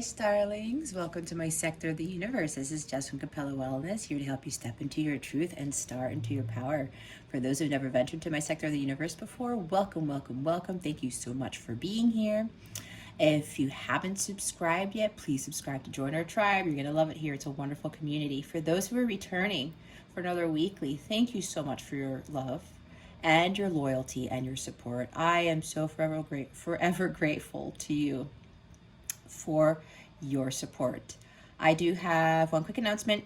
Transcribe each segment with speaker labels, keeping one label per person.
Speaker 1: Starlings. Welcome to my sector of the universe. This is Jess from Capella Wellness, here to help you step into your truth and star into your power. For those who've never ventured to my sector of the universe before, welcome, welcome, welcome. Thank you so much for being here. If you haven't subscribed yet, please subscribe to join our tribe. You're going to love it here. It's a wonderful community. For those who are returning for another weekly, thank you so much for your love and your loyalty and your support. I am so forever grateful to you for your support. I do have one quick announcement.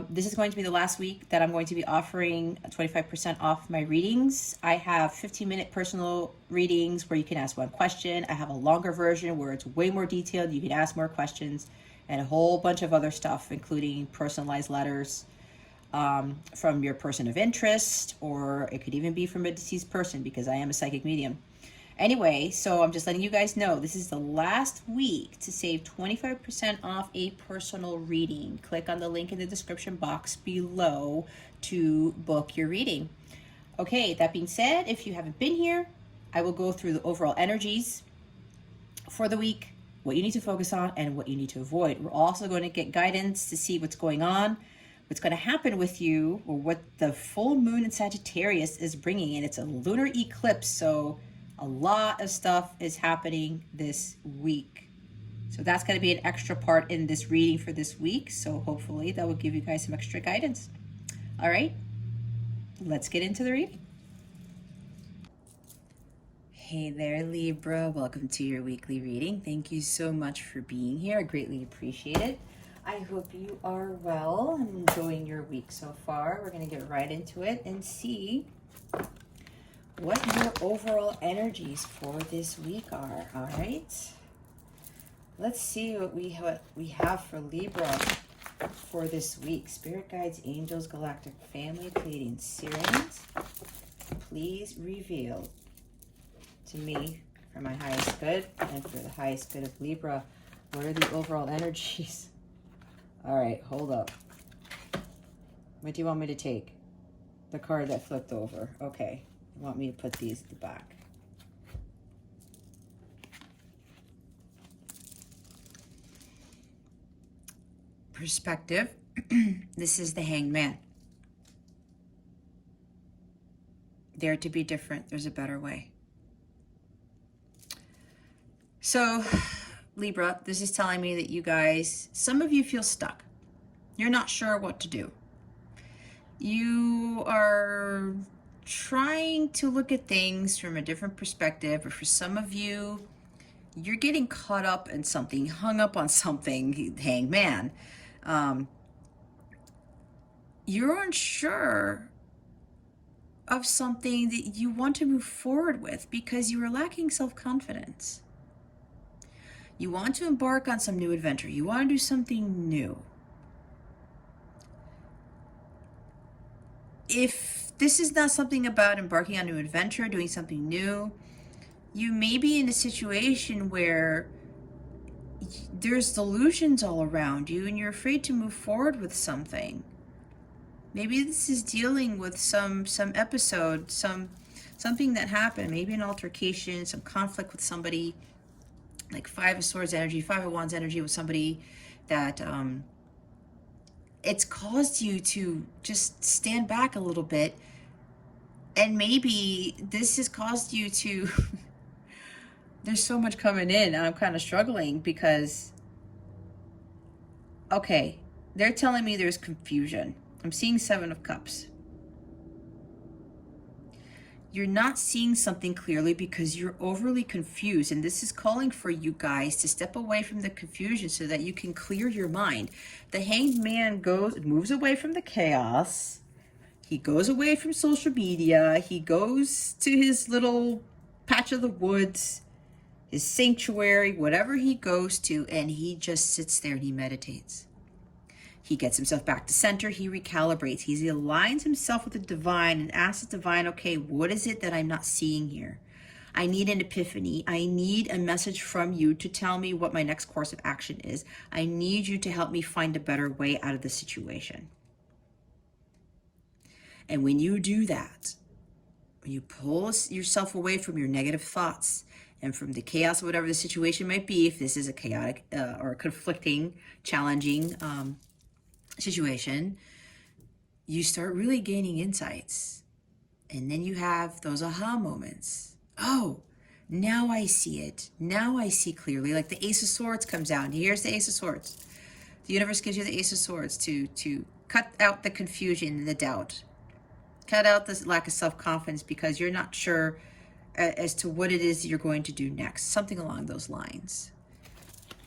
Speaker 1: This is going to be the last week that I'm going to be offering 25% off my readings. I have 15-minute personal readings where you can ask one question. I have a longer version where it's way more detailed. You can ask more questions and a whole bunch of other stuff, including personalized letters from your person of interest, or it could even be from a deceased person because I am a psychic medium. Anyway, so I'm just letting you guys know this is the last week to save 25% off a personal reading. Click on the link in the description box below to book your reading. Okay, that being said, if you haven't been here, I will go through the overall energies for the week, what you need to focus on, and what you need to avoid. We're also going to get guidance to see what's going on, what's going to happen with you, or what the full moon in Sagittarius is bringing in. It's a lunar eclipse, so a lot of stuff is happening this week. So that's going to be an extra part in this reading for this week. So hopefully that will give you guys some extra guidance. All right, let's get into the reading. Hey there, Libra. Welcome to your weekly reading. Thank you so much for being here. I greatly appreciate it. I hope you are well and enjoying your week so far. We're going to get right into it and see what your overall energies for this week are. All right, let's see what we have for Libra for this week. Spirit guides, angels, galactic family, Pleiadian Sirians, please reveal to me for my highest good and for the highest good of Libra, what are the overall energies? All right, hold up. What do you want me to take? The card that flipped over. Okay. You want me to put these at the back. Perspective. This is the Hanged Man. Dare to be different. There's a better way. So, Libra, this is telling me that you guys, some of you feel stuck. You're not sure what to do. You are trying to look at things from a different perspective, or for some of you, you're getting caught up in something, hung up on something, Hanged Man. You're unsure of something that you want to move forward with because you are lacking self-confidence. You want to embark on some new adventure. You want to do something new. If this is not something about embarking on a new adventure, doing something new, you may be in a situation where there's delusions all around you and you're afraid to move forward with something. Maybe this is dealing with some episode, something that happened, maybe an altercation, some conflict with somebody, like Five of Swords energy, Five of Wands energy with somebody that it's caused you to just stand back a little bit. And maybe this has caused you to, there's so much coming in. I'm kind of struggling because, okay, they're telling me there's confusion. I'm seeing Seven of Cups. You're not seeing something clearly because you're overly confused. And this is calling for you guys to step away from the confusion so that you can clear your mind. The Hanged Man moves away from the chaos. He goes away from social media. He goes to his little patch of the woods, his sanctuary, whatever he goes to, and he just sits there and he meditates. He gets himself back to center. He recalibrates. He aligns himself with the divine and asks the divine, okay, what is it that I'm not seeing here? I need an epiphany. I need a message from you to tell me what my next course of action is. I need you to help me find a better way out of the situation. And when you do that, When you pull yourself away from your negative thoughts and from the chaos of whatever the situation might be, if this is a chaotic or a conflicting, challenging situation, you start really gaining insights. And then you have those aha moments. Oh, now I see it. Now I see clearly. Like the Ace of Swords comes out. And here's the Ace of Swords. The universe gives you the Ace of Swords to cut out the confusion and the doubt. Cut out this lack of self-confidence because you're not sure as to what it is you're going to do next. Something along those lines.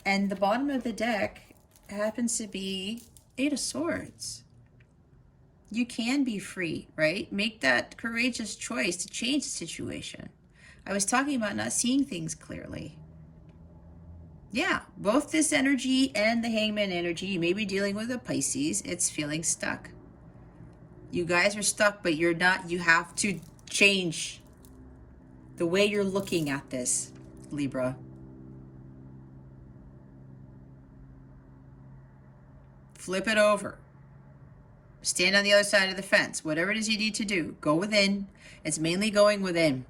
Speaker 1: And the bottom of the deck happens to be Eight of Swords. You can be free, right? Make that courageous choice to change the situation. I was talking about not seeing things clearly. Yeah, both this energy and the Hangman energy, you may be dealing with a Pisces, it's feeling stuck. You guys are stuck, but you're not. You have to change the way you're looking at this, Libra. Flip it over. Stand on the other side of the fence. Whatever it is you need to do, go within. It's mainly going within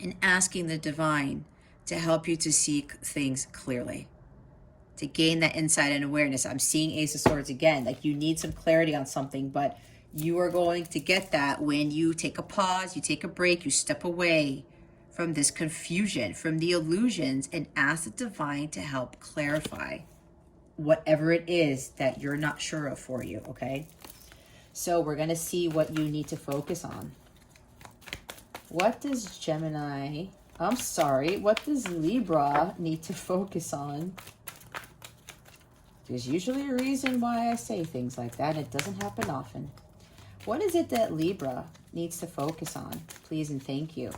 Speaker 1: and asking the divine to help you to see things clearly, to gain that insight and awareness. I'm seeing Ace of Swords again. Like you need some clarity on something, but you are going to get that when you take a pause, you take a break, you step away from this confusion, from the illusions, and ask the divine to help clarify whatever it is that you're not sure of for you, okay? So we're going to see what you need to focus on. What does what does Libra need to focus on? There's usually a reason why I say things like that. It doesn't happen often. What is it that Libra needs to focus on? Please and thank you.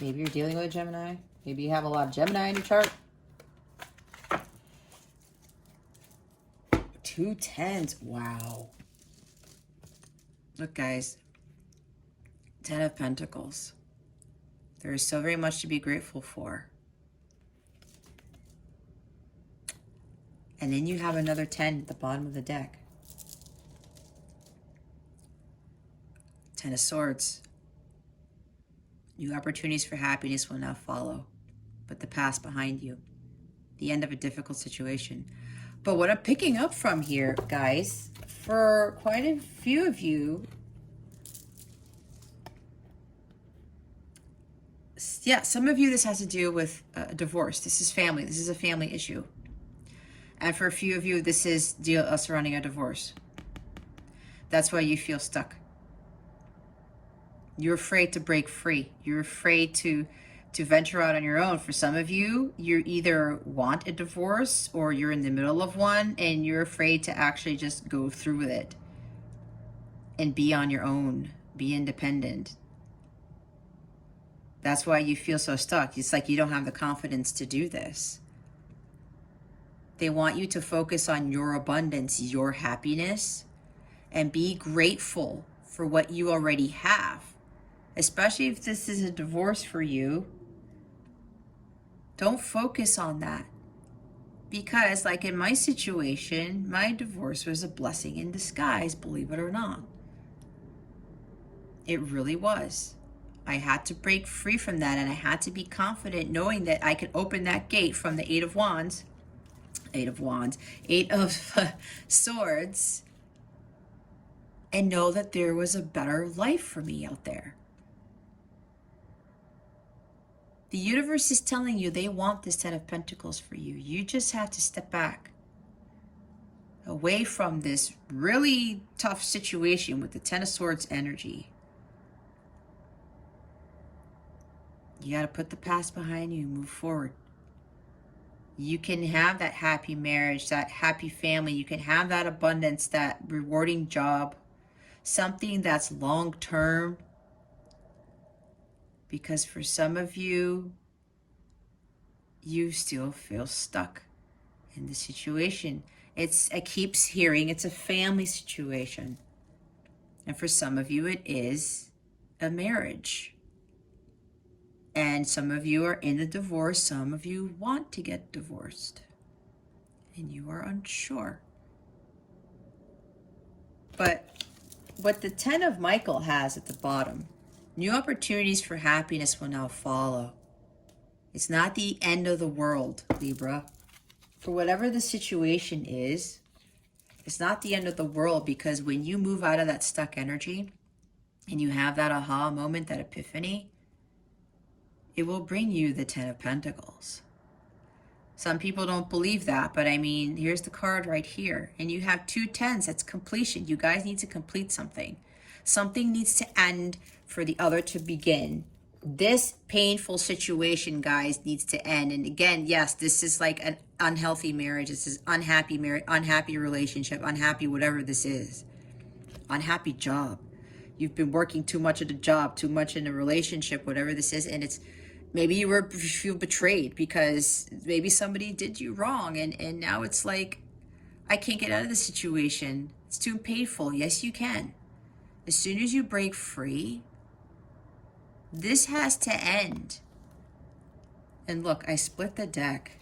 Speaker 1: Maybe you're dealing with a Gemini. Maybe you have a lot of Gemini in your chart. 2 10s. Wow. Look, guys. 10 of Pentacles. There is so very much to be grateful for. And then you have another 10 at the bottom of the deck. 10 of Swords. New opportunities for happiness will now follow. Put the past behind you. The end of a difficult situation. But what I'm picking up from here, guys, for quite a few of you, yeah, some of you this has to do with a divorce. This is family. This is a family issue. And for a few of you, this is surrounding a divorce. That's why you feel stuck. You're afraid to break free. You're afraid to venture out on your own. For some of you, you either want a divorce or you're in the middle of one and you're afraid to actually just go through with it and be on your own, be independent. That's why you feel so stuck. It's like you don't have the confidence to do this. They want you to focus on your abundance, your happiness, and be grateful for what you already have. Especially if this is a divorce for you, don't focus on that. Because like in my situation, my divorce was a blessing in disguise, believe it or not. It really was. I had to break free from that, and I had to be confident knowing that I could open that gate from the Eight of Swords, and know that there was a better life for me out there. The universe is telling you they want this 10 of Pentacles for you. You just have to step back away from this really tough situation with the 10 of Swords energy. You got to put the past behind you and move forward. You can have that happy marriage, that happy family. You can have that abundance, that rewarding job, something that's long-term. Because for some of you, you still feel stuck in the situation. I keep hearing it's a family situation. And for some of you, it is a marriage. And some of you are in a divorce. Some of you want to get divorced. And you are unsure. But what the 10 of Michael has at the bottom, new opportunities for happiness will now follow. It's not the end of the world, Libra. For whatever the situation is, it's not the end of the world, because when you move out of that stuck energy and you have that aha moment, that epiphany, it will bring you the 10 of Pentacles. Some people don't believe that, but I mean, here's the card right here. And you have 2 10s. That's completion. You guys need to complete something. Something needs to end for the other to begin. This painful situation, guys, needs to end. And again, yes, this is like an unhealthy marriage. This is unhappy marriage, unhappy relationship, unhappy whatever this is. Unhappy job. You've been working too much at a job, too much in a relationship, whatever this is, and it's maybe you feel betrayed because maybe somebody did you wrong, and now it's like, I can't get out of the situation. It's too painful. Yes, you can. As soon as you break free, this has to end. And look, I split the deck,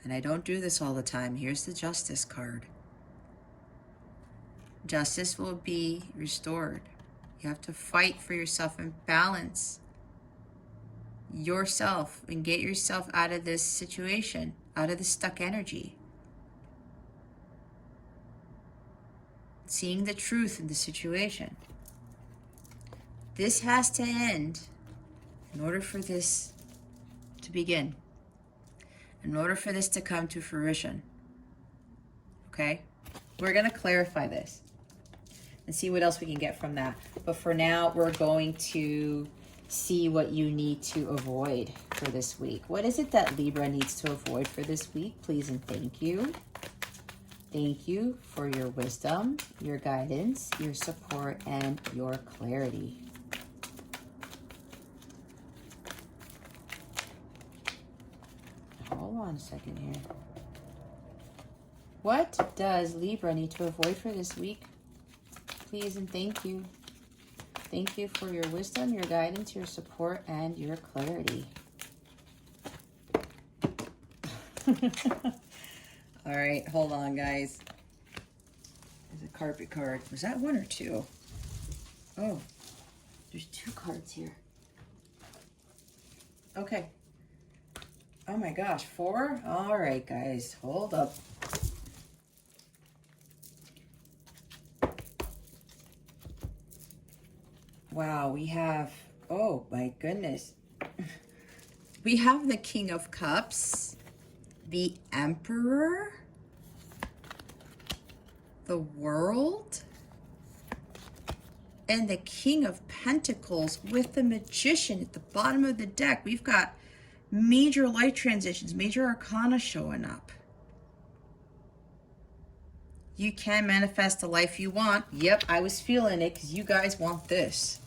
Speaker 1: and I don't do this all the time. Here's the Justice card. Justice will be restored. You have to fight for yourself and balance yourself and get yourself out of this situation, out of the stuck energy. Seeing the truth in the situation. This has to end in order for this to begin. In order for this to come to fruition. Okay? We're going to clarify this and see what else we can get from that. But for now, we're going to see what you need to avoid for this week. What is it that Libra needs to avoid for this week? Please and thank you. Thank you for your wisdom, your guidance, your support, and your clarity. Hold on a second here. What does Libra need to avoid for this week? Please and thank you. Thank you for your wisdom, your guidance, your support, and your clarity. All right, hold on, guys. There's a carpet card. Was that 1 or 2? Oh, there's 2 cards here. Okay. Oh my gosh, 4? All right, guys, hold up. Wow, we have, oh my goodness. We have the King of Cups, the Emperor, the World, and the King of Pentacles with the Magician at the bottom of the deck. We've got major light transitions, major arcana showing up. You can manifest the life you want. Yep, I was feeling it because you guys want this.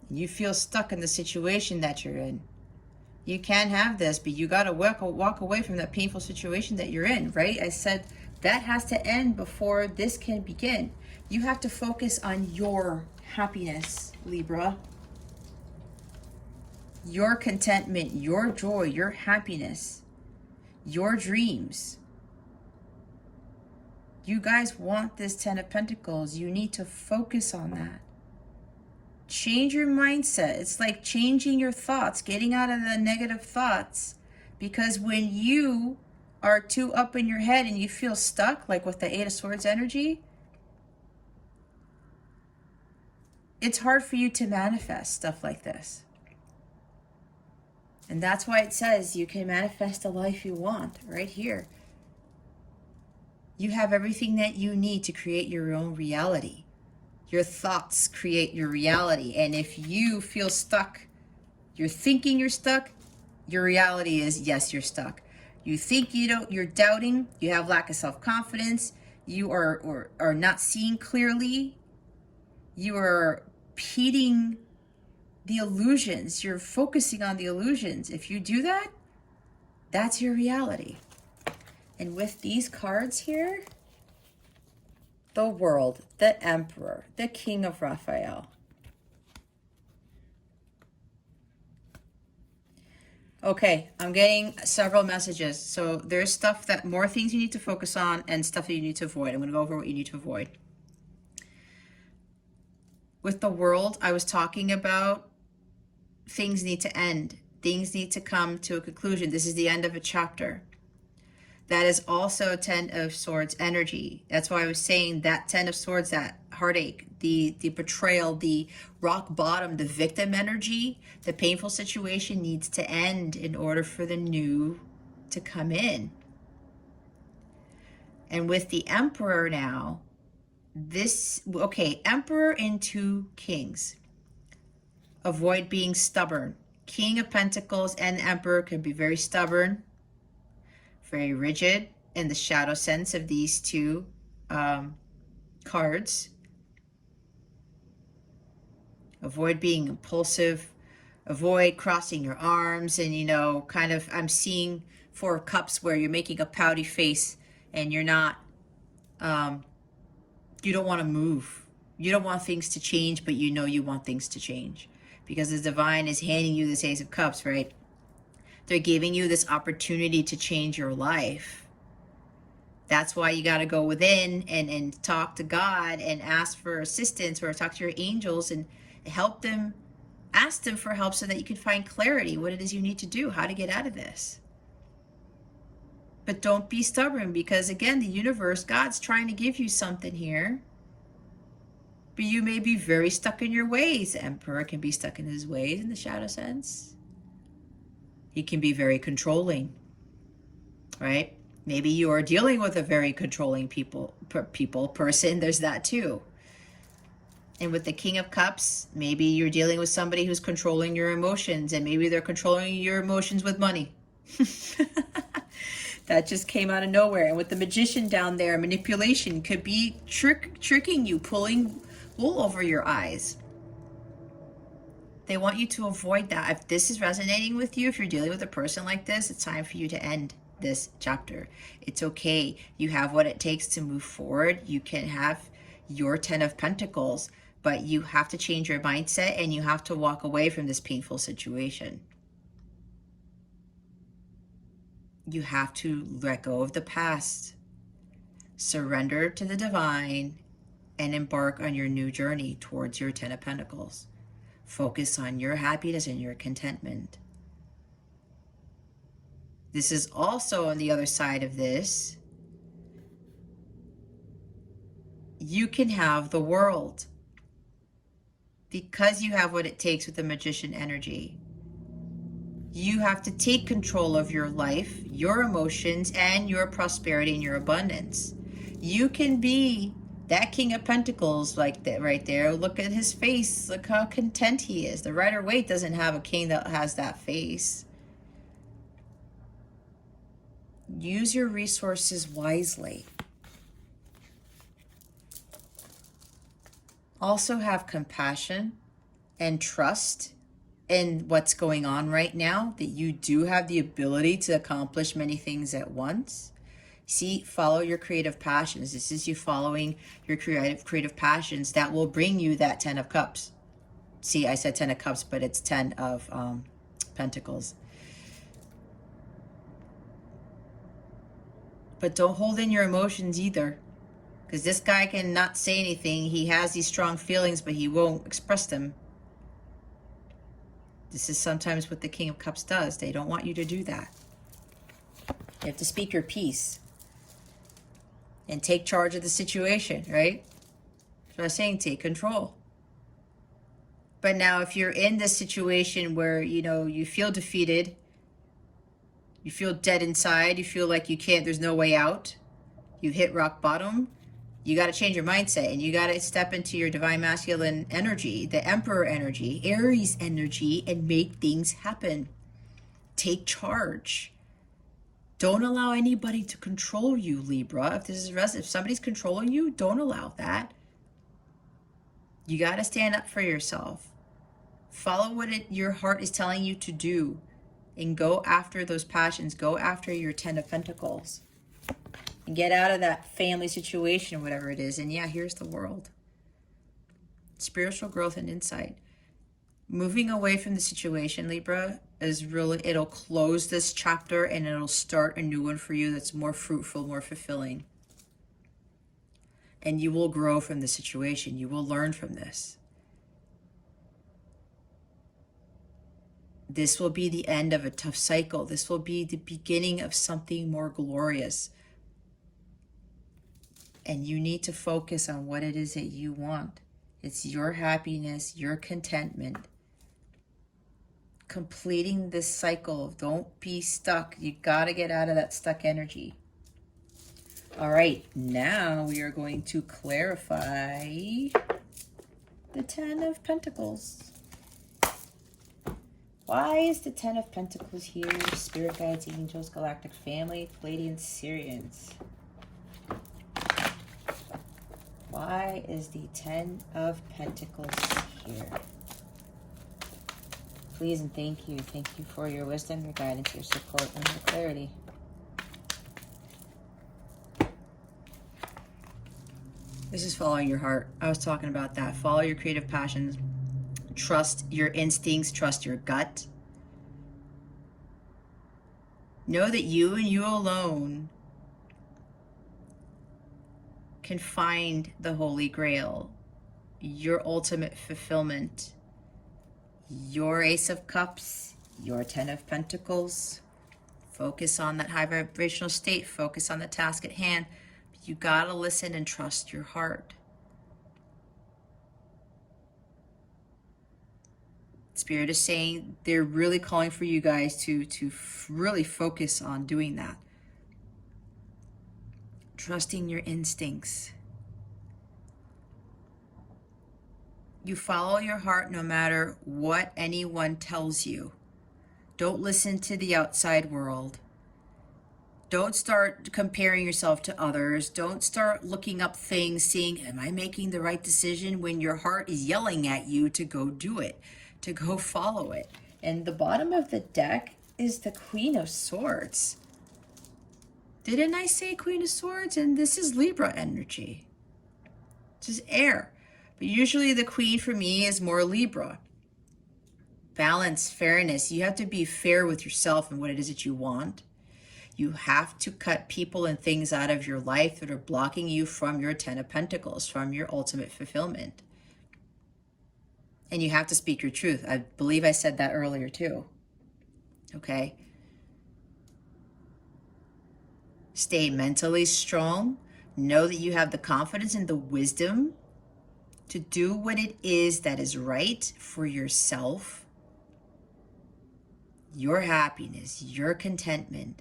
Speaker 1: You feel stuck in the situation that you're in. You can have this, but you got to walk away from that painful situation that you're in, right? I said that has to end before this can begin. You have to focus on your happiness, Libra. Your contentment, your joy, your happiness, your dreams. You guys want this 10 of Pentacles. You need to focus on that. Change your mindset. It's like changing your thoughts, getting out of the negative thoughts. Because when you are too up in your head and you feel stuck, like with the 8 of Swords energy, it's hard for you to manifest stuff like this. And that's why it says you can manifest the life you want right here. You have everything that you need to create your own reality. Your thoughts create your reality. And if you feel stuck, you're thinking you're stuck, your reality is, yes, you're stuck. You think you're doubting, you have lack of self-confidence, you are not seeing clearly, you are repeating the illusions, you're focusing on the illusions. If you do that, that's your reality. And with these cards here, the World, the Emperor, the King of Raphael. Okay, I'm getting several messages. So there's more things you need to focus on and stuff that you need to avoid. I'm going to go over what you need to avoid. With the World, I was talking about things need to end. Things need to come to a conclusion. This is the end of a chapter. That is also Ten of Swords energy. That's why I was saying that Ten of Swords, that heartache, the betrayal, the rock bottom, the victim energy, the painful situation needs to end in order for the new to come in. And with the Emperor now, Emperor and 2 Kings. Avoid being stubborn. King of Pentacles and Emperor can be very stubborn, very rigid in the shadow sense of these 2 cards. Avoid being impulsive. Avoid crossing your arms and, kind of, I'm seeing 4 of Cups where you're making a pouty face and you're not, you don't want to move. You don't want things to change, but you want things to change. Because the divine is handing you this Ace of Cups, right? They're giving you this opportunity to change your life. That's why you got to go within and talk to God and ask for assistance, or talk to your angels and help them, ask them for help so that you can find clarity, what it is you need to do, how to get out of this. But don't be stubborn, because again, the universe, God's trying to give you something here. But you may be very stuck in your ways. The Emperor can be stuck in his ways in the shadow sense. He can be very controlling, right? Maybe you are dealing with a very controlling person. There's that too. And with the King of Cups, maybe you're dealing with somebody who's controlling your emotions, and maybe they're controlling your emotions with money. That just came out of nowhere. And with the Magician down there, manipulation could be tricking you, pulling wool over your eyes. They want you to avoid that. If this is resonating with you, if you're dealing with a person like this, it's time for you to end this chapter. It's okay. You have what it takes to move forward. You can have your 10 of Pentacles, but you have to change your mindset and you have to walk away from this painful situation. You have to let go of the past, surrender to the divine, and embark on your new journey towards your 10 of Pentacles. Focus on your happiness and your contentment. This is also on the other side of this. You can have the world because you have what it takes with the Magician energy. You have to take control of your life, your emotions, and your prosperity and your abundance. You can be that King of Pentacles like that right there. Look at his face. Look how content he is. The Rider-Waite doesn't have a king that has that face. Use your resources wisely. Also have compassion and trust in what's going on right now, that you do have the ability to accomplish many things at once. See, follow your creative passions. This is you following your creative passions that will bring you that 10 of Cups. See, I said 10 of Cups, but it's 10 of Pentacles. But don't hold in your emotions either, because this guy can not say anything. He has these strong feelings, but he won't express them. This is sometimes what the King of Cups does. They don't want you to do that. You have to speak your piece and take charge of the situation, right? So I was saying, take control. But now if you're in this situation where, you feel defeated, you feel dead inside, you feel like you can't, there's no way out, you've hit rock bottom, you got to change your mindset and you got to step into your divine masculine energy, the Emperor energy, Aries energy, and make things happen. Take charge. Don't allow anybody to control you, Libra. If somebody's controlling you, don't allow that. You got to stand up for yourself. Follow what your heart is telling you to do and go after those passions. Go after your 10 of Pentacles. And get out of that family situation, whatever it is. And yeah, here's the world. Spiritual growth and insight. Moving away from the situation, Libra, is really, it'll close this chapter and it'll start a new one for you that's more fruitful, more fulfilling. And you will grow from the situation. You will learn from this. This will be the end of a tough cycle. This will be the beginning of something more glorious. And you need to focus on what it is that you want. It's your happiness, your contentment. Completing this cycle. Don't be stuck. You got to get out of that stuck energy. All right, now we are going to clarify the Ten of Pentacles. Why is the Ten of Pentacles here? Spirit guides, angels, galactic family, Pleiadians, Sirians. Why is the Ten of Pentacles here? Please and thank you. Thank you for your wisdom, your guidance, your support, and your clarity. This is following your heart. I was talking about that. Follow your creative passions. Trust your instincts. Trust your gut. Know that you and you alone can find the Holy Grail, your ultimate fulfillment, your Ace of Cups, your Ten of Pentacles. Focus on that high vibrational state. Focus on the task at hand. You gotta listen and trust your heart. Spirit is saying they're really calling for you guys to really focus on doing that. Trusting your instincts. You follow your heart no matter what anyone tells you. Don't listen to the outside world. Don't start comparing yourself to others. Don't start looking up things, seeing, am I making the right decision, when your heart is yelling at you to go do it, to go follow it. And the bottom of the deck is the Queen of Swords. Didn't I say Queen of Swords? And this is Libra energy. This is air. But usually the Queen for me is more Libra. Balance, fairness. You have to be fair with yourself and what it is that you want. You have to cut people and things out of your life that are blocking you from your Ten of Pentacles, from your ultimate fulfillment. And you have to speak your truth. I believe I said that earlier too. Okay? Stay mentally strong. Know that you have the confidence and the wisdom to do what it is that is right for yourself, your happiness, your contentment.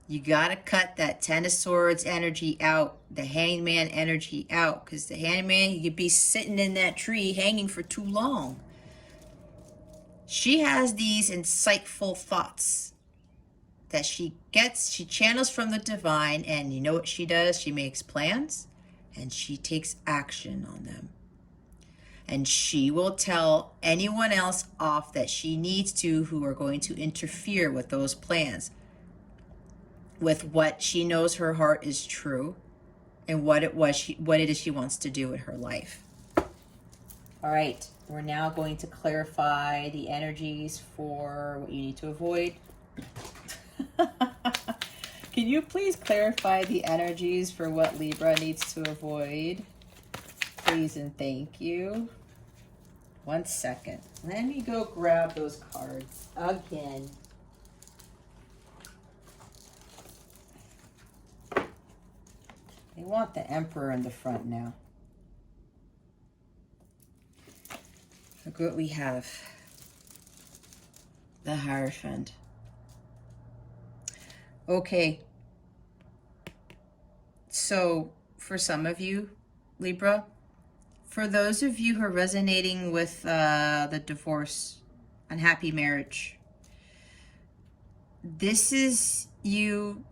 Speaker 1: You got to cut that Ten of Swords energy out, the Hangman energy out, because the Hangman, you could be sitting in that tree hanging for too long. She has these insightful thoughts that she channels from the divine, and you know what she does? She makes plans and she takes action on them. And she will tell anyone else off that she needs to, who are going to interfere with those plans, with what she knows her heart is true and what it is she wants to do in her life. All right, we're now going to clarify the energies for what you need to avoid. Can you please clarify the energies for what Libra needs to avoid? Please and thank you. 1 second. Let me go grab those cards again. They want the Emperor in the front now. Look what we have. The Hierophant. Okay. So, for some of you, Libra, for those of you who are resonating with the divorce, unhappy marriage, this is you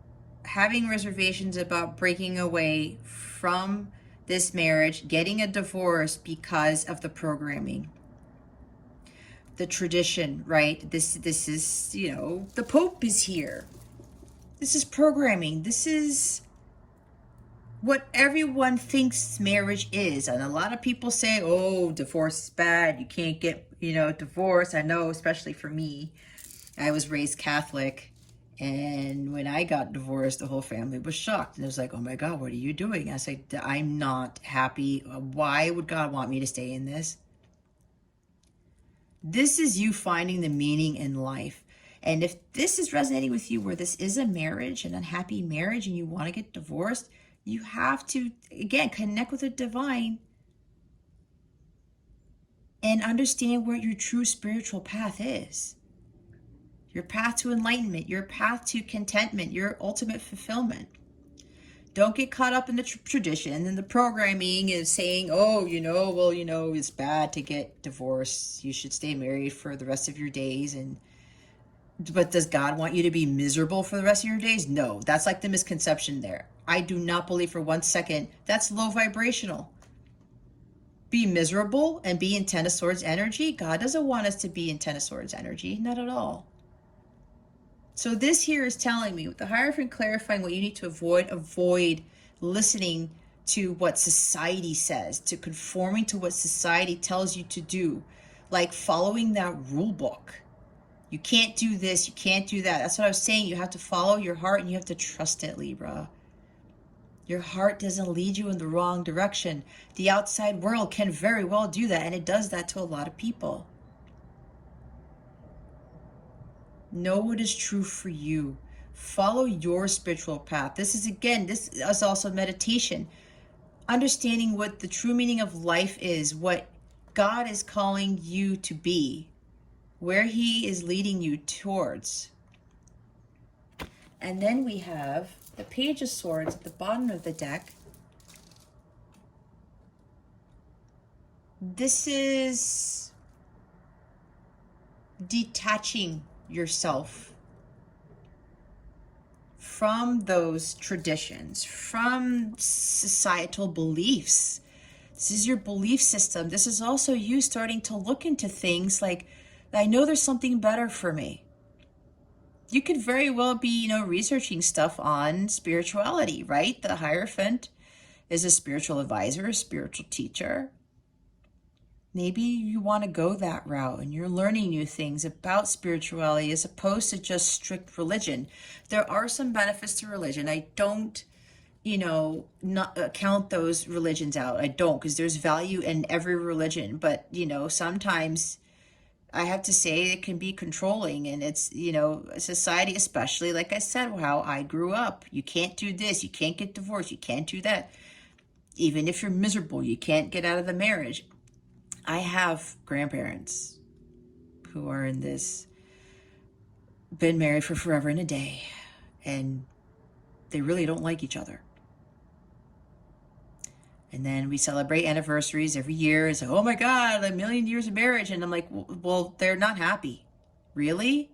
Speaker 1: having reservations about breaking away from this marriage, getting a divorce because of the programming, the tradition, right? This is, you know, the Pope is here. This is programming. This is what everyone thinks marriage is. And a lot of people say, oh, divorce is bad. You can't get, divorce. I know, especially for me. I was raised Catholic. And when I got divorced, the whole family was shocked. And it was like, oh my God, what are you doing? I said, I'm not happy. Why would God want me to stay in this? This is you finding the meaning in life. And if this is resonating with you, where this is a marriage, an unhappy marriage, and you want to get divorced, you have to, again, connect with the divine and understand what your true spiritual path is. Your path to enlightenment, your path to contentment, your ultimate fulfillment. Don't get caught up in the tradition and the programming is saying, oh, well, it's bad to get divorced. You should stay married for the rest of your days. But does God want you to be miserable for the rest of your days? No, that's like the misconception there. I do not believe for 1 second that's low vibrational. Be miserable and be in Ten of Swords energy. God doesn't want us to be in Ten of Swords energy, not at all. So this here is telling me, with the Hierophant clarifying what you need to avoid listening to what society says, to conforming to what society tells you to do, like following that rule book. You can't do this, you can't do that. That's what I was saying. You have to follow your heart and you have to trust it, Libra. Your heart doesn't lead you in the wrong direction. The outside world can very well do that, and it does that to a lot of people. Know what is true for you. Follow your spiritual path. This is also meditation. Understanding what the true meaning of life is, what God is calling you to be, where He is leading you towards. And then we have the Page of Swords at the bottom of the deck. This is detaching yourself from those traditions, from societal beliefs. This is your belief system. This is also you starting to look into things like, I know there's something better for me. You could very well be, researching stuff on spirituality, right? The Hierophant is a spiritual advisor, a spiritual teacher. Maybe you want to go that route and you're learning new things about spirituality as opposed to just strict religion. There are some benefits to religion. I don't, not count those religions out. I don't, because there's value in every religion. But, sometimes I have to say it can be controlling, and it's, society, especially, like I said, how I grew up. You can't do this. You can't get divorced. You can't do that. Even if you're miserable, you can't get out of the marriage. I have grandparents who are in this, been married for forever and a day, and they really don't like each other. And then we celebrate anniversaries every year. It's like, oh my God, 1,000,000 years of marriage. And I'm like, well, they're not happy. Really?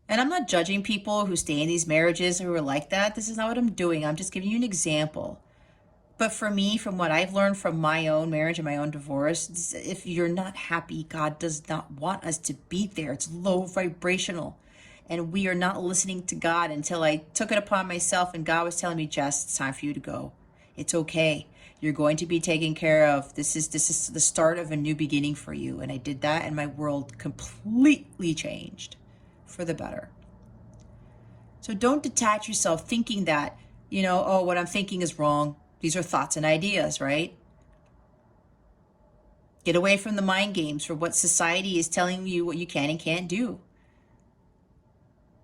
Speaker 1: And I'm not judging people who stay in these marriages who are like that. This is not what I'm doing. I'm just giving you an example. But for me, from what I've learned from my own marriage and my own divorce, if you're not happy, God does not want us to be there. It's low vibrational. And we are not listening to God until I took it upon myself and God was telling me, Jess, it's time for you to go. It's okay. You're going to be taken care of. This is the start of a new beginning for you. And I did that and my world completely changed for the better. So don't detach yourself thinking that, oh, what I'm thinking is wrong. These are thoughts and ideas, right? Get away from the mind games for what society is telling you what you can and can't do.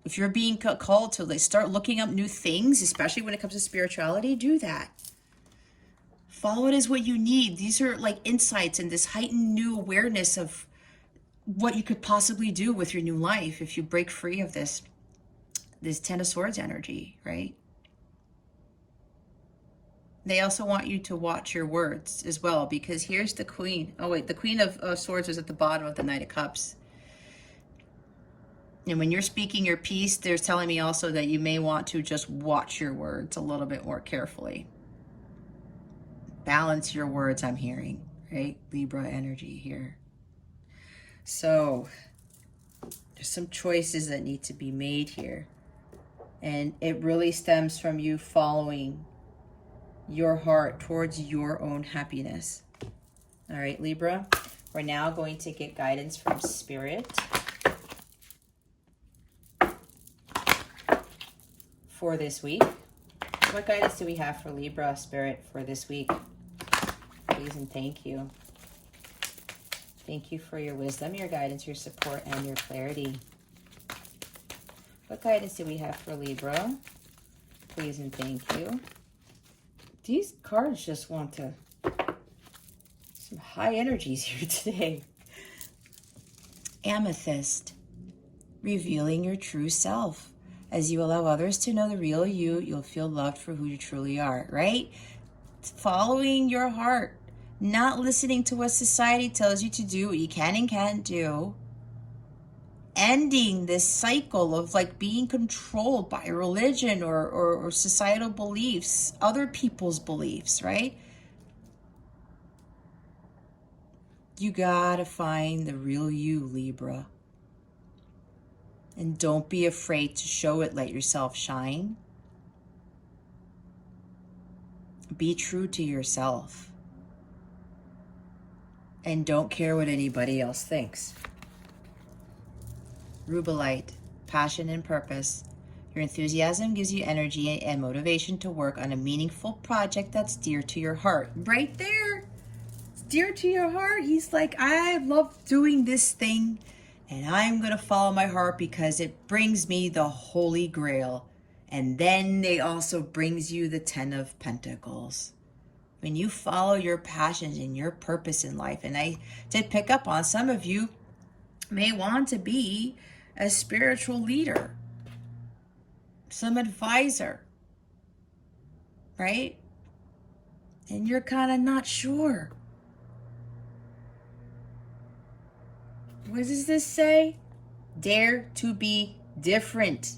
Speaker 1: If you're being called to start looking up new things, especially when it comes to spirituality, do that. Follow it as what you need. These are like insights and this heightened new awareness of what you could possibly do with your new life if you break free of this Ten of Swords energy, right? They also want you to watch your words as well, because here's the Queen. Oh wait, the Queen of Swords was at the bottom of the Knight of Cups. And when you're speaking your piece, there's telling me also that you may want to just watch your words a little bit more carefully. Balance your words, I'm hearing, right? Libra energy here. So there's some choices that need to be made here. And it really stems from you following your heart towards your own happiness. All right, Libra, we're now going to get guidance from Spirit for this week. What guidance do we have for Libra, Spirit, for this week? Please and thank you. Thank you for your wisdom, your guidance, your support, and your clarity. What guidance do we have for Libra? Please and thank you. These cards just want to... some high energies here today. Amethyst. Revealing your true self. As you allow others to know the real you, you'll feel loved for who you truly are, right? Following your heart. Not listening to what society tells you to do, what you can and can't do. Ending this cycle of like being controlled by religion or societal beliefs, other people's beliefs, right? You gotta find the real you, Libra. And don't be afraid to show it. Let yourself shine. Be true to yourself. And don't care what anybody else thinks. Rubellite, passion and purpose. Your enthusiasm gives you energy and motivation to work on a meaningful project that's dear to your heart. Right there. It's dear to your heart. He's like, I love doing this thing and I'm going to follow my heart because it brings me the Holy Grail. And then it also brings you the 10 of Pentacles. When you follow your passions and your purpose in life, and I did pick up on some of you may want to be a spiritual leader, some advisor, right? And you're kind of not sure. What does this say? Dare to be different.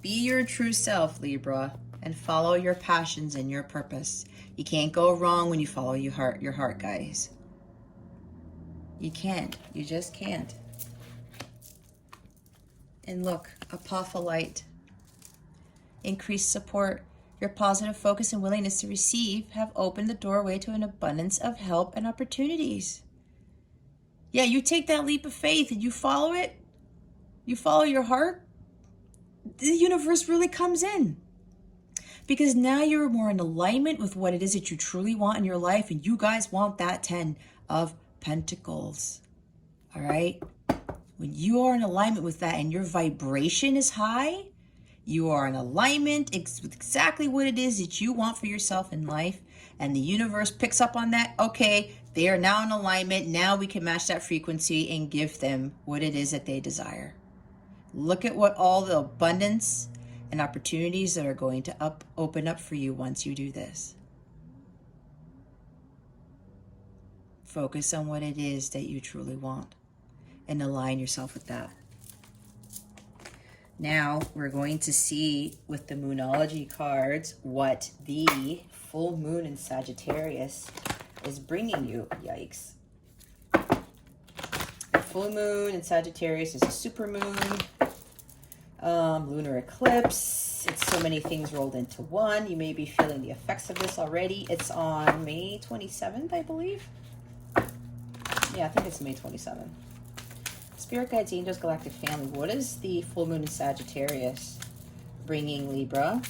Speaker 1: Be your true self, Libra, and follow your passions and your purpose. You can't go wrong when you follow your heart, guys. You can't. You just can't. And look, Apophyllite. Increased support. Your positive focus and willingness to receive have opened the doorway to an abundance of help and opportunities. Yeah, you take that leap of faith and you follow it. You follow your heart. The universe really comes in. Because now you're more in alignment with what it is that you truly want in your life. And you guys want that 10 of Pentacles. All right? When you are in alignment with that and your vibration is high, you are in alignment with exactly what it is that you want for yourself in life. And the universe picks up on that. Okay, they are now in alignment. Now we can match that frequency and give them what it is that they desire. Look at what all the abundance and opportunities that are going to open up for you once you do this. Focus on what it is that you truly want and align yourself with that. Now we're going to see with the Monology cards what the full moon in Sagittarius is bringing you. Yikes. The full moon in Sagittarius is a super moon. Lunar eclipse. It's so many things rolled into one. You may be feeling the effects of this already. It's on May 27th, I believe. Yeah, I think it's May 27th. Spirit guides, angels, galactic family. What is the full moon in Sagittarius bringing, Libra?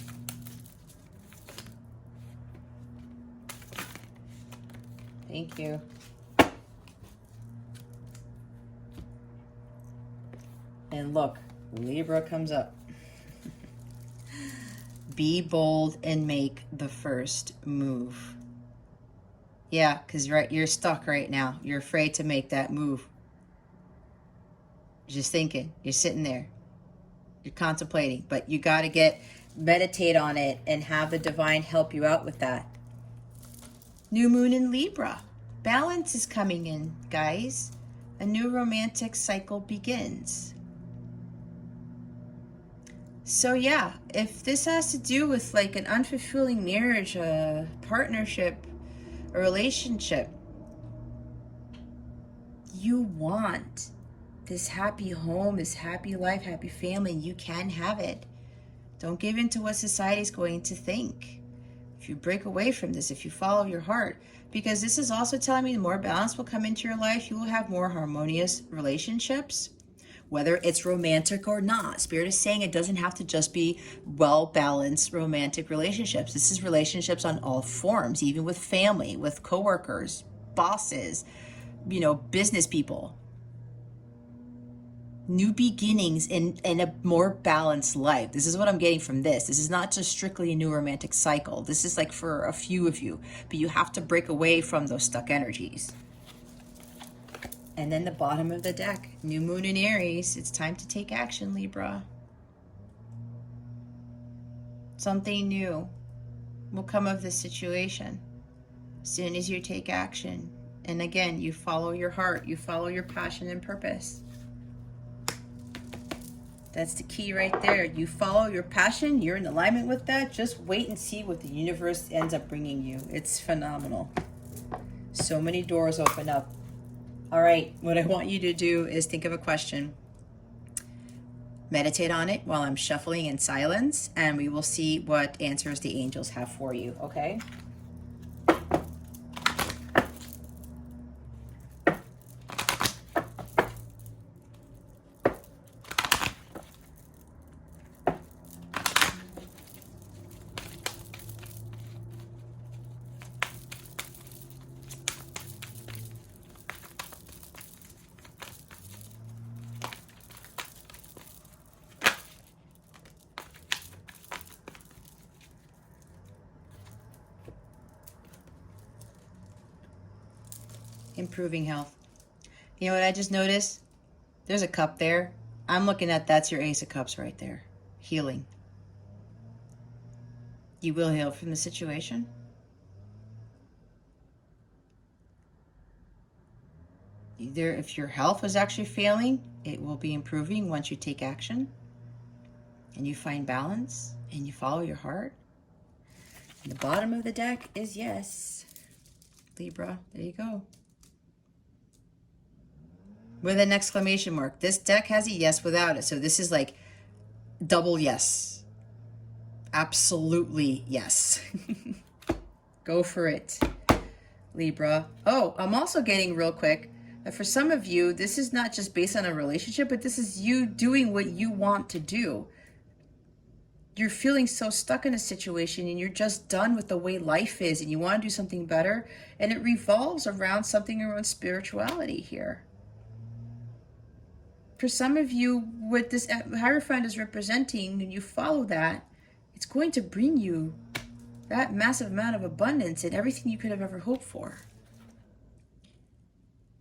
Speaker 1: Thank you. And look, Libra comes up. Be bold and make the first move. Yeah, because you're stuck right now. You're afraid to make that move. Just thinking. You're sitting there. You're contemplating. But you got to meditate on it and have the divine help you out with that. New moon in Libra. Balance is coming in, guys. A new romantic cycle begins. So yeah, if this has to do with like an unfulfilling marriage, a partnership, a relationship, you want this happy home, this happy life, happy family, you can have it. Don't give in to what society's going to think. If you break away from this, if you follow your heart, because this is also telling me the more balance will come into your life, you will have more harmonious relationships, whether it's romantic or not. Spirit is saying it doesn't have to just be well-balanced romantic relationships. This is relationships on all forms, even with family, with coworkers, bosses, you know, business people. New beginnings in a more balanced life. This is what I'm getting from this. This is not just strictly a new romantic cycle. This is like for a few of you, but you have to break away from those stuck energies. And then the bottom of the deck, new moon in Aries. It's time to take action, Libra. Something new will come of this situation as soon as you take action. And again, you follow your heart, you follow your passion and purpose. That's the key right there. You follow your passion, you're in alignment with that. Just wait and see what the universe ends up bringing you. It's phenomenal. So many doors open up. All right, what I want you to do is think of a question. Meditate on it while I'm shuffling in silence, and we will see what answers the angels have for you, okay? Improving health. You know what I just noticed? There's a cup there. I'm looking at, that's your Ace of Cups right there. Healing. You will heal from the situation. Either if your health is actually failing, it will be improving once you take action and you find balance and you follow your heart. And the bottom of the deck is yes. Libra, there you go. With an exclamation mark. This deck has a yes without it. So this is like double yes. Absolutely yes. Go for it, Libra. Oh, I'm also getting real quick that for some of you, this is not just based on a relationship, but this is you doing what you want to do. You're feeling so stuck in a situation and you're just done with the way life is and you want to do something better. And it revolves around something around spirituality here. For some of you, what this Hierophant is representing, and you follow that, it's going to bring you that massive amount of abundance and everything you could have ever hoped for.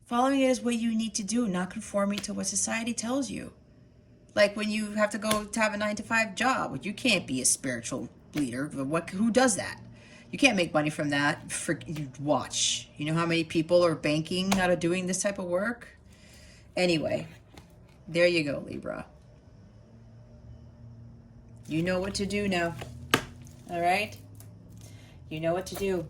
Speaker 1: Following it is what you need to do, not conforming to what society tells you. Like when you have to go to have a 9-to-5 job, you can't be a spiritual leader. Who does that? You can't make money from that. Watch. You know how many people are banking out of doing this type of work? Anyway. There you go, Libra. You know what to do now. All right? You know what to do.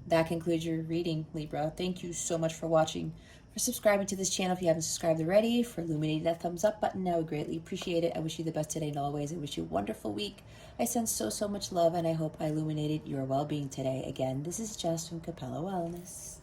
Speaker 1: That concludes your reading, Libra. Thank you so much for watching, for subscribing to this channel if you haven't subscribed already, for illuminating that thumbs up button. I would greatly appreciate it. I wish you the best today and always. I wish you a wonderful week. I send so much love, and I hope I illuminated your well-being today. Again, this is Jess from Capella Wellness.